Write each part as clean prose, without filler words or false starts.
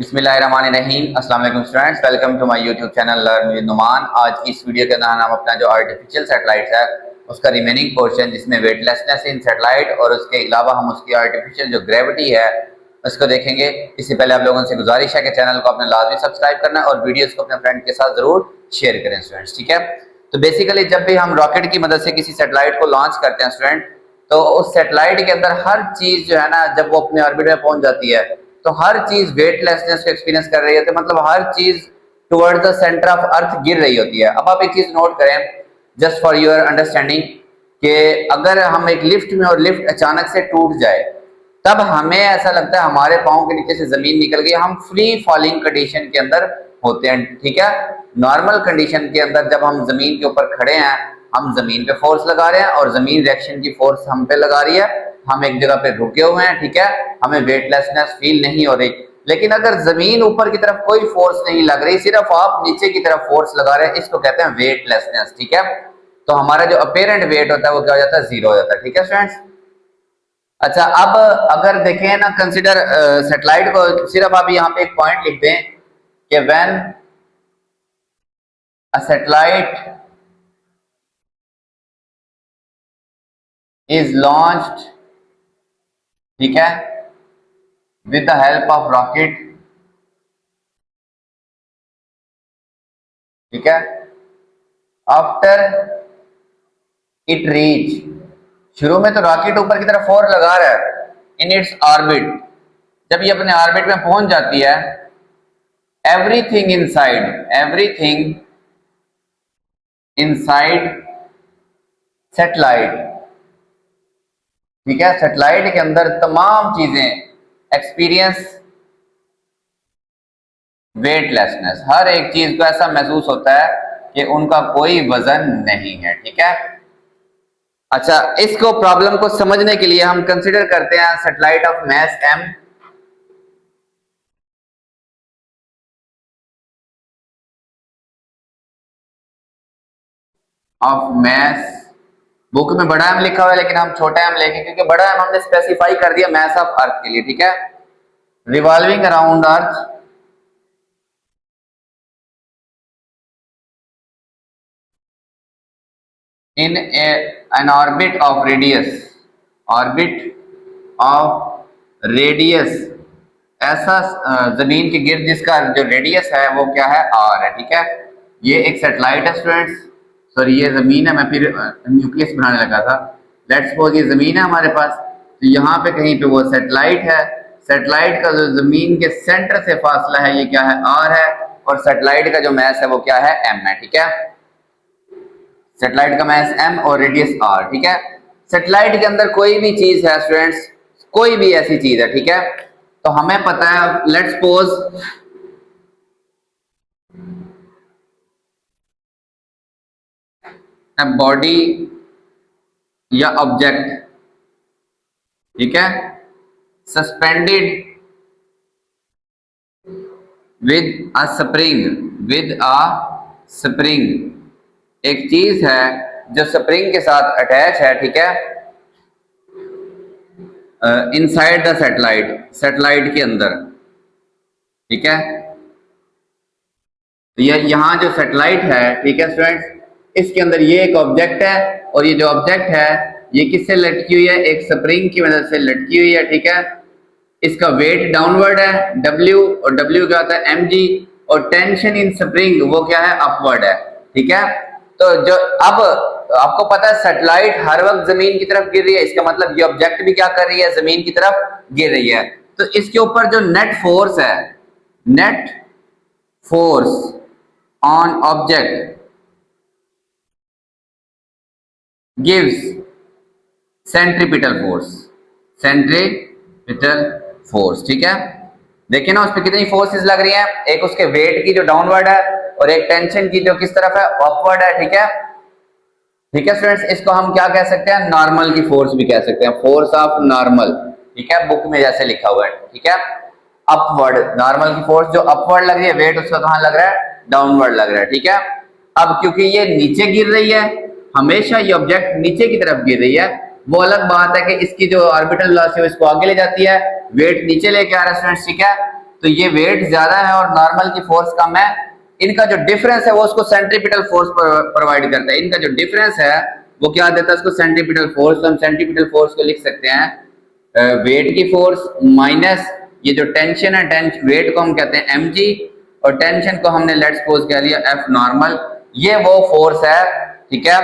बिस्मिल्लाहिर्रहमानिर्रहीम। अस्सलाम वालेकुम students, welcome to my YouTube channel learn with Numan. आज की इस वीडियो के अंदर हम अपना जो आर्टिफिशियल सैटेलाइट है उसका रिमेनिंग पोर्शन जिसमें वेटलेसनेस इन सैटेलाइट और उसके अलावा हम उसकी आर्टिफिशियल जो ग्रेविटी है उसको देखेंगे। इससे पहले आप लोगों से गुजारिश है कि चैनल को अपने लाजमी सब्सक्राइब करना और वीडियोस को अपने फ्रेंड के साथ जरूर शेयर करें स्टूडेंट्स, ठीक है। तो बेसिकली जब भी हम रॉकेट की मदद से किसी सैटेलाइट को लॉन्च करते हैं स्टूडेंट, तो उस सैटेलाइट के अंदर हर चीज जो है ना, जब वो अपने ऑर्बिट में पहुंच जाती है तो हर चीज वेटलेसनेस को एक्सपीरियंस कर रही है। तो मतलब हर चीज toward the centre of earth गिर रही होती है। अब आप एक चीज नोट करें जस्ट फॉर योर अंडरस्टैंडिंग कि अगर हम एक लिफ्ट में और लिफ्ट अचानक से टूट जाए तब हमें ऐसा लगता है हमारे पाँव के नीचे से जमीन निकल गई, हम फ्री फॉलिंग कंडीशन के अंदर होते हैं, ठीक है। नॉर्मल कंडीशन के अंदर जब हम जमीन के ऊपर खड़े हैं, हम जमीन पे फोर्स लगा रहे हैं और जमीन रिएक्शन की फोर्स हम पे लगा रही है, हम एक जगह पे रुके हुए हैं, ठीक है, हमें वेटलेसनेस फील नहीं हो रही। लेकिन अगर जमीन ऊपर की तरफ कोई फोर्स नहीं लग रही, सिर्फ आप नीचे की तरफ फोर्स लगा रहे हैं, इसको कहते हैं वेटलेसनेस, ठीक है। तो हमारा जो अपेरेंट वेट होता है वो क्या हो जाता है, जीरो हो जाता है, ठीक है स्टूडेंट्स। अच्छा, अब अगर देखें ना, कंसिडर सैटेलाइट को, सिर्फ आप यहाँ पे एक पॉइंट लिख दें कि when a satellite is launched, ठीक है, with the help of rocket, ठीक है, आफ्टर इट रीच, शुरू में तो रॉकेट ऊपर की तरफ फोर्स लगा रहा है इन इट्स ऑर्बिट, जब ये अपने ऑर्बिट में पहुंच जाती है, एवरीथिंग इनसाइड सैटेलाइट, ठीक है, सैटेलाइट के अंदर तमाम चीजें एक्सपीरियंस वेटलेसनेस, हर एक चीज को ऐसा महसूस होता है कि उनका कोई वजन नहीं है, ठीक है। अच्छा, इसको प्रॉब्लम को समझने के लिए हम कंसीडर करते हैं satellite of mass m, of mass, book में बड़ा एम लिखा हुआ है लेकिन हम छोटा एम लेंगे क्योंकि बड़ा एम हमने स्पेसिफाई कर दिया मैस ऑफ अर्थ के लिए, ठीक है। Revolving around earth in an orbit of radius, ऐसा जमीन के गिर्द जिसका जो रेडियस है वो क्या है, r है, ठीक है। ये एक सैटेलाइट है स्टूडेंट्स, सॉरी ये जमीन है, मैं फिर न्यूक्लियस बनाने लगा था। लेट्स सपोज ये जमीन है हमारे पास, तो यहाँ पे कहीं पे वो सैटेलाइट है, सैटेलाइट का जो जमीन के सेंटर से फासला है ये क्या है, r है, और सैटेलाइट का जो मैस है वो क्या है, m है, ठीक है। सैटेलाइट का मैस m और रेडियस r, ठीक है। सैटेलाइट के अंदर कोई भी चीज है स्टूडेंट्स, कोई भी ऐसी चीज है, ठीक है, तो हमें पता है, लेट्स सपोज अ बॉडी या ऑब्जेक्ट, ठीक है, सस्पेंडेड विद अ स्प्रिंग, एक चीज है जो स्प्रिंग के साथ अटैच है, ठीक है, इनसाइड द सैटेलाइट के अंदर, ठीक है। तो ये यहाँ जो सैटेलाइट है, ठीक है स्टूडेंट्स, इसके अंदर ये एक ऑब्जेक्ट है और ये जो ऑब्जेक्ट है ये किससे लटकी हुई है, एक स्प्रिंग की मदद से लटकी हुई है, ठीक है। इसका वेट डाउनवर्ड है W, और W क्या होता है mg, और टेंशन इन स्प्रिंग वो क्या है, अपवर्ड है, ठीक है। तो जो अब आपको पता है सैटेलाइट हर वक्त जमीन की तरफ गिर रही है, इसका मतलब ये ऑब्जेक्ट भी क्या कर रही है, जमीन की तरफ गिर रही है। तो इसके ऊपर जो नेट फोर्स है, net force on object gives centripetal force, ठीक है। देखिए ना उस पर कितनी फोर्सेस लग रही हैं, एक उसके वेट की जो डाउनवर्ड है और एक टेंशन की जो किस तरफ है, अपवर्ड है, ठीक है। ठीक है स्टूडेंट्स, इसको हम क्या कह सकते हैं, नॉर्मल की फोर्स भी कह सकते हैं, फोर्स ऑफ नॉर्मल, ठीक है, बुक में जैसे लिखा हुआ है, ठीक है। अपवर्ड, नॉर्मल की फोर्स जो अपवर्ड लग रही है, वेट उसका कहां लग रहा है, डाउनवर्ड लग रहा है, ठीक है। अब क्योंकि ये नीचे गिर रही है, हमेशा ये ऑब्जेक्ट नीचे की तरफ गिर रही है, वो अलग बात है कि इसकी जो ऑर्बिटल वेलोसिटी है इसको आगे ले जाती है, वेट नीचे लेके आ रहा है स्टूडेंट्स, ठीक है। तो ये वेट ज्यादा है और नॉर्मल की फोर्स कम है, इनका जो डिफरेंस है वो उसको सेंट्रीपिटल फोर्स प्रोवाइड करता है। इनका जो डिफरेंस है वो क्या देता है उसको सेंट्रीपिटल फोर्स। तो हम सेंट्रीपिटल फोर्स को लिख सकते हैं वेट की फोर्स माइनस ये जो टेंशन है, वेट को हम कहते हैं mg और टेंशन को हमने लेट्स सपोज कह लिया F नॉर्मल। ये वो फोर्स है, ठीक है,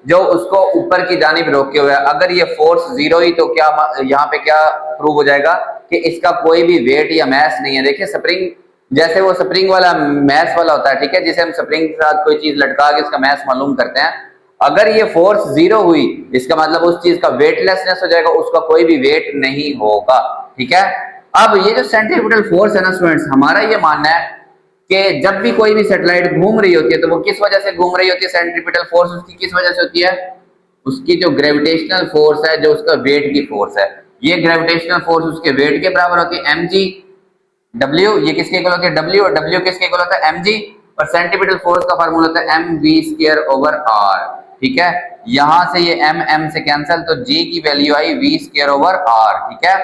जो उसको ऊपर की जानिब रोके हुए है। अगर ये फोर्स जीरो ही तो क्या यहाँ पे क्या प्रूव हो जाएगा कि इसका कोई भी वेट या मैस नहीं है। देखिए स्प्रिंग जैसे वो स्प्रिंग वाला मैस वाला होता है, ठीक है, जिसे हम स्प्रिंग के साथ कोई चीज लटका के उसका मैस मालूम करते हैं। अगर ये फोर्स जीरो हुई इसका मतलब उस चीज का वेटलेसनेस हो जाएगा, उसका कोई भी वेट नहीं होगा, ठीक है। अब ये जो सेंट्रीपिटल फोर्स है ना स्टूडेंट्स, हमारा ये मानना है कि जब भी कोई भी सैटेलाइट घूम रही होती है तो वो किस वजह से घूम रही होती है, सेंट्रीपिटल फोर्स उसकी किस वजह से होती है, उसकी जो ग्रेविटेशनल फोर्स है, जो उसका वेट की फोर्स है, ये ग्रेविटेशनल फोर्स उसके वेट के बराबर होती है mg। w ये किसके इक्वल होती है, w, और w किसके इक्वल होता है mg, और सेंट्रीपिटल फोर्स का फार्मूला होता है mv²/r, ठीक है। यहां से ये m से कैंसिल, तो g की वैल्यू आई v²/r, ठीक है।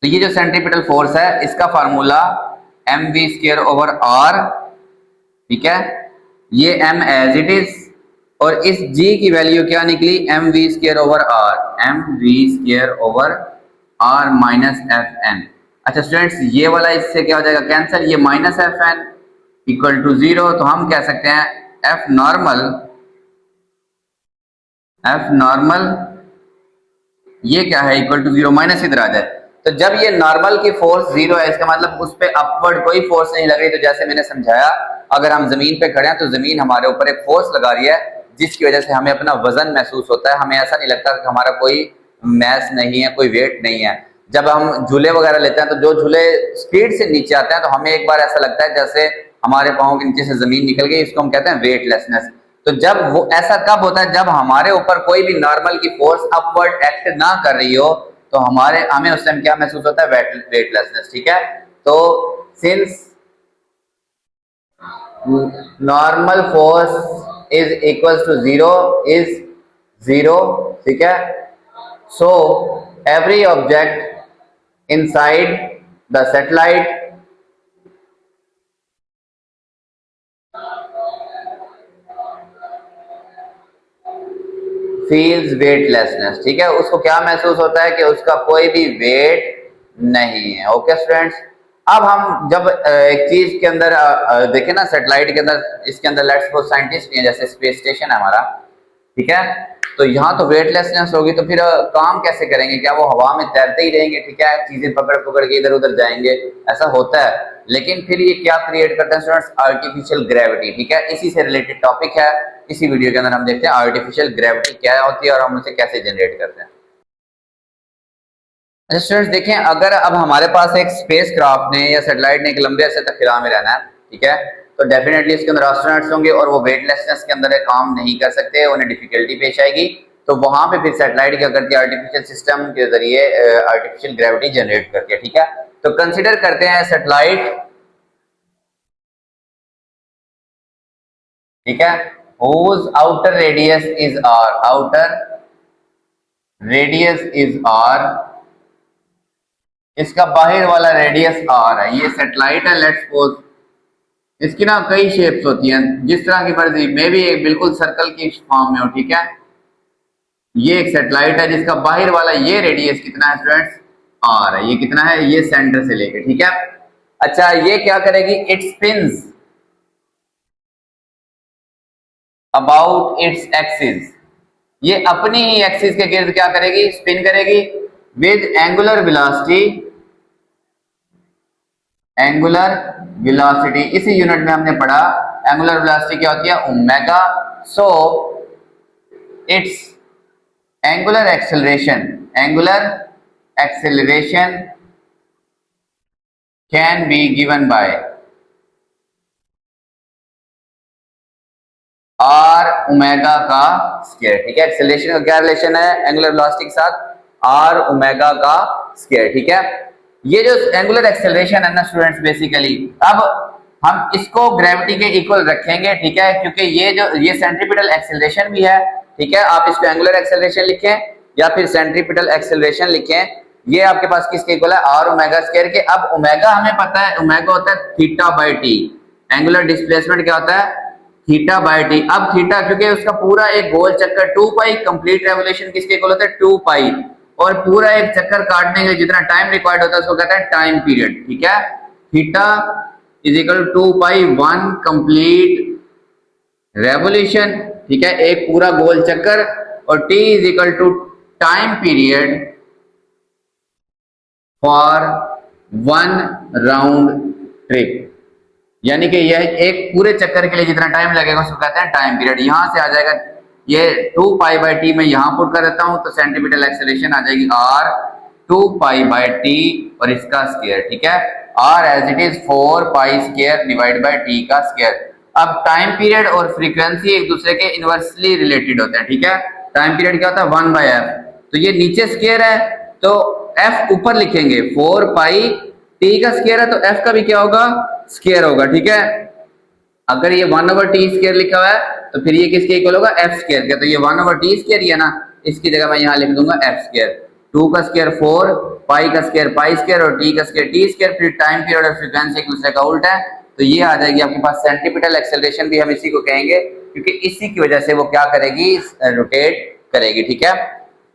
तो ये जो सेंट्रीपिटल फोर्स है इसका फार्मूला mv²/r, ठीक है, ये m एज इट इज, और इस g की वैल्यू क्या निकली mv²/r, mv²/r माइनस fn। अच्छा स्टूडेंट्स, ये वाला इससे क्या हो जाएगा कैंसिल, ये माइनस fn इक्वल टू 0, तो हम कह सकते हैं f नॉर्मल ये क्या है इक्वल टू 0, माइनस इधर आ जाए। तो जब ये नॉर्मल की फोर्स 0 है इसका मतलब उस पे अपवर्ड कोई फोर्स नहीं लग रही। तो जैसे मैंने समझाया, अगर हम जमीन पे खड़े हैं तो जमीन हमारे ऊपर एक फोर्स लगा रही है जिसकी वजह से हमें अपना वजन महसूस होता है, हमें ऐसा नहीं लगता कि हमारा कोई मैस नहीं है, कोई वेट नहीं है। जब हम झूले वगैरह लेते हैं तो जो झूले स्पीड से नीचे आते हैं तो हमें एक बार ऐसा लगता है जैसे हमारे पाँव के नीचे से जमीन निकल गई, इसको हम कहते हैं वेटलेसनेस। तो जब वो ऐसा कब होता है, जब हमारे ऊपर कोई भी नॉर्मल की फोर्स अपवर्ड एक्ट ना कर रही हो, तो हमें उस टाइम क्या महसूस होता है, वेटलेसनेस, ठीक है। तो since normal force is equals to 0 is 0, ठीक है। So every object inside the satellite feels weightlessness, ठीक है, उसको क्या महसूस होता है कि उसका कोई भी वेट नहीं है। ओके स्टूडेंट्स, अब हम जब एक चीज के अंदर देखें ना, सैटेलाइट के अंदर, इसके अंदर लेट्स सपोज साइंटिस्ट भी है, जैसे स्पेस स्टेशन है हमारा, ठीक है, तो यहाँ तो वेटलेसनेस होगी, तो फिर काम कैसे करेंगे, क्या वो हवा में तैरते ही रहेंगे, ठीक है, चीजें पकड़ पकड़ के इधर उधर जाएंगे, ऐसा होता है। लेकिन फिर ये क्या क्रिएट करते हैं स्टूडेंट्स, आर्टिफिशियल ग्रेविटी, ठीक है, इसी से रिलेटेड टॉपिक है। इसी वीडियो के अंदर हम देखते हैं आर्टिफिशियल ग्रेविटी क्या होती है और हम उसे कैसे जनरेट करते हैं। अच्छा स्टूडेंट्स देखें, अगर अब हमारे पास एक स्पेस क्राफ्ट ने या सैटेलाइट ने एक लंबे अरसे तक फिजा में रहना है, ठीक है, तो डेफिनेटली इसके अंदर एस्ट्रोनॉट्स होंगे और वो वेटलेसनेस के अंदर काम नहीं कर सकते, उन्हें डिफिकल्टी पेश आएगी। तो वहां पे फिर सैटेलाइट क्या करती है, आर्टिफिशियल सिस्टम के जरिए आर्टिफिशियल ग्रेविटी जनरेट करती है, ठीक है। तो कंसिडर करते हैं सैटेलाइट, ठीक है, whose outer radius is r, outer radius is r, इसका बाहर वाला रेडियस r है। ये सैटेलाइट है, लेट्स सपोज, इसकी ना कई शेप्स होती हैं, जिस तरह की मर्जी, मे भी एक बिल्कुल सर्कल की फॉर्म में हो, ठीक है। ये एक सैटेलाइट है जिसका बाहर वाला ये रेडियस कितना है स्टूडेंट्स, r है। ये कितना है, ये सेंटर से लेके, ठीक है। अच्छा ये क्या करेगी, it spins about its axis, ये अपनी ही एक्सिस के गिर्द क्या करेगी, स्पिन करेगी with angular velocity, angular velocity इसी यूनिट में हमने पढ़ा, एंगुलर वेलोसिटी क्या होती है, omega. So its angular acceleration can be given by r omega का स्क्वायर, ठीक है। एक्सेलरेशन का क्या रिलेशन है एंगुलर वेलोसिटी के साथ, आर ओमेगा का स्क्वायर, ठीक है। ये जो एंगुलर एक्सेलरेशन है ना स्टूडेंट्स, बेसिकली अब हम इसको ग्रेविटी के इक्वल रखेंगे, ठीक है, क्योंकि ये सेंट्रीपिटल एक्सेलरेशन भी है, ठीक है। आप इसको एंगुलर एक्सेलरेशन लिखें या फिर सेंट्रीपिटल एक्सेलरेशन लिखें, ये आपके पास किसके इक्वल है, आर ओमेगा स्क्वायर के। अब ओमेगा हमें पता है, ओमेगा होता है theta by T, angular displacement क्या होता है, थीटा बाय टी। अब थीटा क्योंकि उसका पूरा एक गोल चक्कर 2 पाई, कंप्लीट रेवोल्यूशन किसके इक्वल होता है 2 पाई, और पूरा एक चक्कर काटने के लिए जितना टाइम रिक्वायर्ड होता है उसको कहते हैं टाइम पीरियड, ठीक है। Theta is equal to 2 pi 1 complete revolution, ठीक है, एक पूरा गोल चक्कर, और t is equal to time period for 1 round trip, यानी कि यह एक पूरे चक्कर के लिए जितना टाइम लगेगा उसको कहते हैं टाइम पीरियड। यहां से आ जाएगा ये 2 पाई बाय टी, मैं यहां पुट कर देता हूं तो सेंटीमीटर एक्सेलरेशन आ जाएगी आर 2 पाई बाय टी और इसका स्क्वायर, ठीक है, r as it is 4 pi square divide by t का स्क्वायर। अब टाइम पीरियड और फ्रीक्वेंसी एक दूसरे के इनवर्सली रिलेटेड होते हैं, ठीक है। टाइम पीरियड क्या होता है 1 बाय एफ, तो ये नीचे स्क्वायर है तो एफ ऊपर लिखेंगे, 4 पाई टी का स्क्वायर है तो एफ का भी क्या होगा, स्क्वायर होगा, ठीक है। अगर ये 1 ओवर टी स्क्वायर लिखा हुआ है तो फिर ये किसके इक्वल होगा, एफ स्क्वायर का, तो ये 1 ओवर टी स्क्वायर ही है ना, इसकी जगह मैं यहाँ लिख दूंगा एफ स्क्वायर। 2 का स्क्वायर 4, पाई का स्क्वायर पाई स्क्वायर और टी का स्क्वायर टी स्क्वायर, फिर टाइम पीरियड और फ्रीक्वेंसी एक दूसरे का उल्टा है, तो ये आ जाएगी आपके पास सेंटीपिटल एक्सेलरेशन, भी हम इसी को कहेंगे क्योंकि इसी की वजह से वो क्या करेगी, रोटेट करेगी, ठीक है।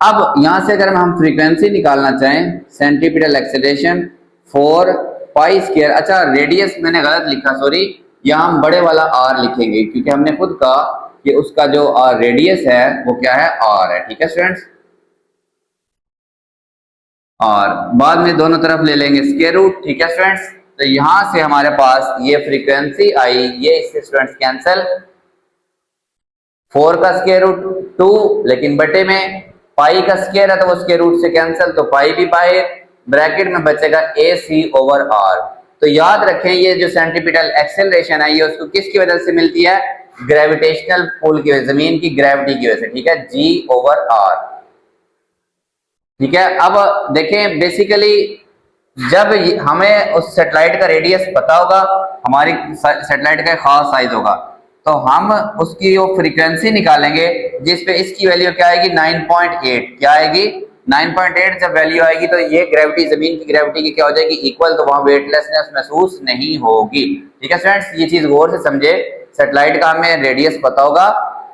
अब यहां से अगर हम फ्रीक्वेंसी निकालना चाहें, सेंटीपिटल एक्सेलरेशन 4 पाई स्क्वायर, अच्छा रेडियस मैंने गलत लिखा, सॉरी, यहाँ हम बड़े वाला आर लिखेंगे क्योंकि हमने खुद कहा कि उसका जो रेडियस है वो क्या है, आर है, ठीक है स्टूडेंट्स। और बाद में दोनों तरफ ले लेंगे स्क्वायर रूट, ठीक है स्टूडेंट्स। तो यहां से हमारे पास ये फ्रीक्वेंसी आई, ये इससे स्टूडेंट्स कैंसल, 4 का स्क्वायर रूट 2, लेकिन बटे में पाई का स्क्वायर है तो वो स्क्वायर रूट से कैंसल, तो पाई भी पाई, ब्रैकेट में बचेगा ए सी ओवर आर। तो याद रखें ये जो सेंटीपिटल एक्सेलरेशन है ये उसको किसकी वजह से मिलती है, ग्रेविटेशनल पुल की वजह, जमीन की ग्रेविटी की वजह से, ठीक है, जी ओवर आर, ठीक है। अब देखें बेसिकली जब हमें उस सैटेलाइट का रेडियस पता होगा, हमारी सैटेलाइट का खास साइज होगा, तो हम उसकी वो फ्रीक्वेंसी निकालेंगे जिस पे इसकी वैल्यू क्या आएगी 9.8, क्या आएगी 9.8। जब वैल्यू आएगी तो ये ग्रेविटी, जमीन की ग्रेविटी की क्या हो जाएगी, इक्वल, तो वहां वेटलेसनेस महसूस नहीं होगी, ठीक है स्टूडेंट्स। ये चीज गौर से समझे, सैटेलाइट का हमें रेडियस पता होगा,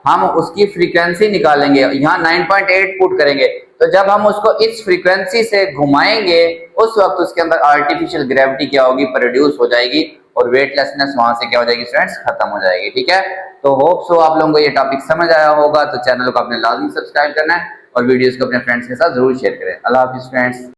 हम उसकी फ्रीक्वेंसी निकालेंगे, यहाँ 9.8 पुट करेंगे, तो जब हम उसको इस फ्रीक्वेंसी से घुमाएंगे उस वक्त उसके अंदर आर्टिफिशियल ग्रेविटी क्या होगी, प्रोड्यूस हो जाएगी और वेटलेसनेस वहां से क्या हो जाएगी स्टूडेंट्स, खत्म हो जाएगी, ठीक है। तो होप सो आप लोगों को ये टॉपिक समझ आया होगा, तो चैनल को आपने लाजमी सब्सक्राइब करना है और वीडियोस को अपने फ्रेंड्स के साथ जरूर शेयर करें। अल्लाह हाफिज़ फ्रेंड्स।